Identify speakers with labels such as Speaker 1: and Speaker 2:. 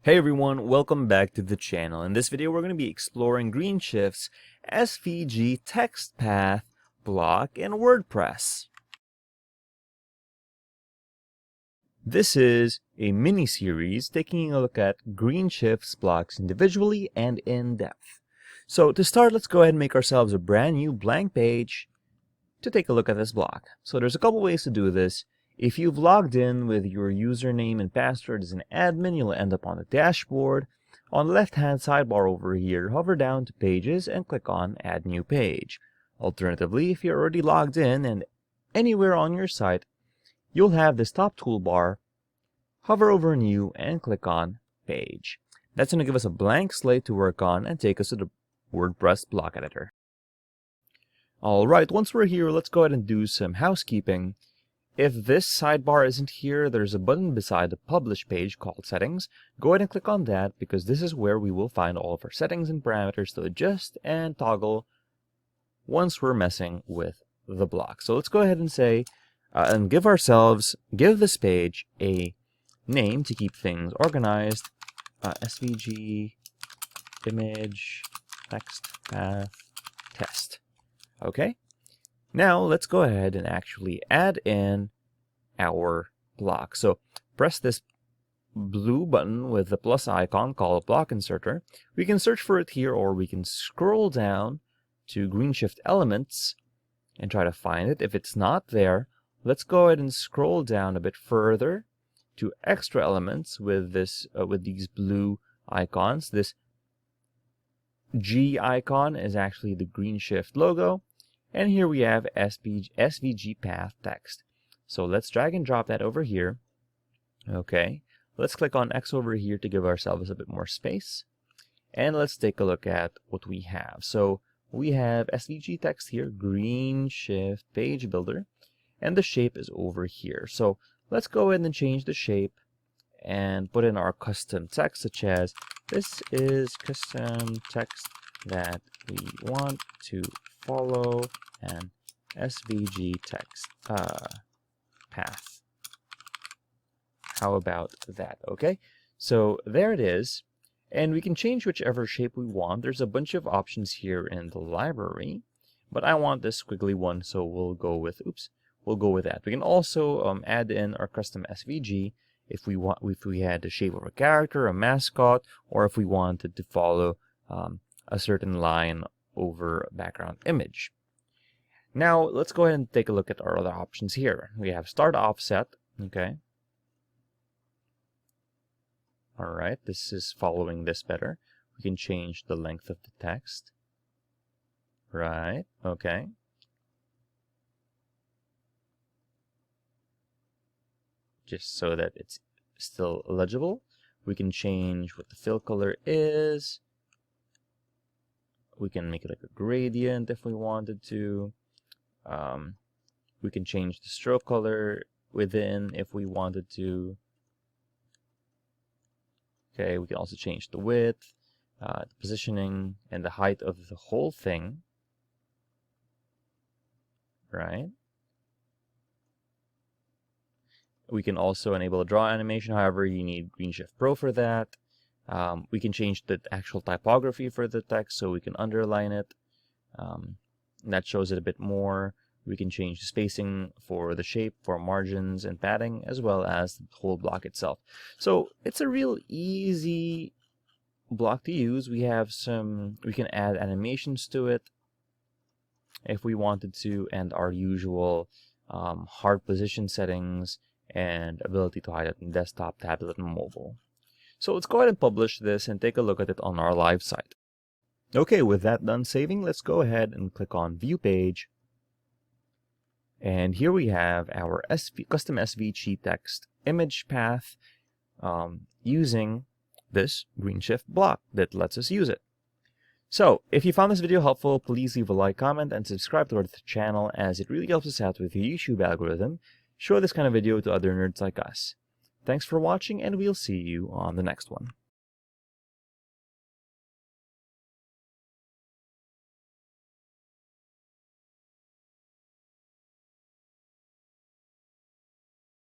Speaker 1: Hey everyone, welcome back to the channel. In this video we're going to be exploring GreenShift's SVG text path block in WordPress. This is a mini-series taking a look at GreenShift's blocks individually and in depth. So to start, let's go ahead and make ourselves a brand new blank page to take a look at this block. So there's a couple ways to do this. If you've logged in with your username and password as an admin, you'll end up on the dashboard. On the left-hand sidebar over here, hover down to Pages and click on Add New Page. Alternatively, if you're already logged in and anywhere on your site, you'll have this top toolbar. Hover over New and click on Page. That's going to give us a blank slate to work on and take us to the WordPress block editor. Alright, once we're here, let's go ahead and do some housekeeping. If this sidebar isn't here, there's a button beside the Publish page called Settings. Go ahead and click on that because this is where we will find all of our settings and parameters to adjust and toggle once we're messing with the block. So let's go ahead and say, and give this page a name to keep things organized. SVG image text path test. Okay. Now let's go ahead and actually add in our block. So press this blue button with the plus icon called block inserter. We can search for it here, or we can scroll down to GreenShift elements and try to find it. If it's not there, let's go ahead and scroll down a bit further to extra elements with this with these blue icons. This G icon is actually the GreenShift logo. And here we have SVG path text. So let's drag and drop that over here. Okay, let's click on X over here to give ourselves a bit more space. And let's take a look at what we have. So we have SVG text here, GreenShift page builder, and the shape is over here. So let's go ahead and change the shape and put in our custom text, such as this is custom text that we want to follow an SVG text path. How about that? Okay, so there it is, and we can change whichever shape we want. There's a bunch of options here in the library, but I want this squiggly one, so we'll go with that. We can also add in our custom SVG if we had the shape of a character, a mascot, or if we wanted to follow a certain line over a background image. Now let's go ahead and take a look at our other options here. We have start offset. Okay. Alright, this is following this better. We can change the length of the text. Right, okay. Just so that it's still legible. We can change what the fill color is. We can make it like a gradient if we wanted to. We can change the stroke color within if we wanted to. Okay, we can also change the width, the positioning, and the height of the whole thing. Right. We can also enable a draw animation. However, you need GreenShift Pro for that. We can change the actual typography for the text, so we can underline it. That shows it a bit more. We can change the spacing for the shape, for margins and padding, as well as the whole block itself. So it's a real easy block to use. We can add animations to it if we wanted to, and our usual hard position settings and ability to hide it in desktop, tablet, and mobile. So let's go ahead and publish this and take a look at it on our live site. Okay, with that done saving, let's go ahead and click on View Page. And here we have our custom SVG text image path using this GreenShift block that lets us use it. So, if you found this video helpful, please leave a like, comment, and subscribe to our channel, as it really helps us out with the YouTube algorithm. Show this kind of video to other nerds like us. Thanks for watching, and we'll see you on the next one.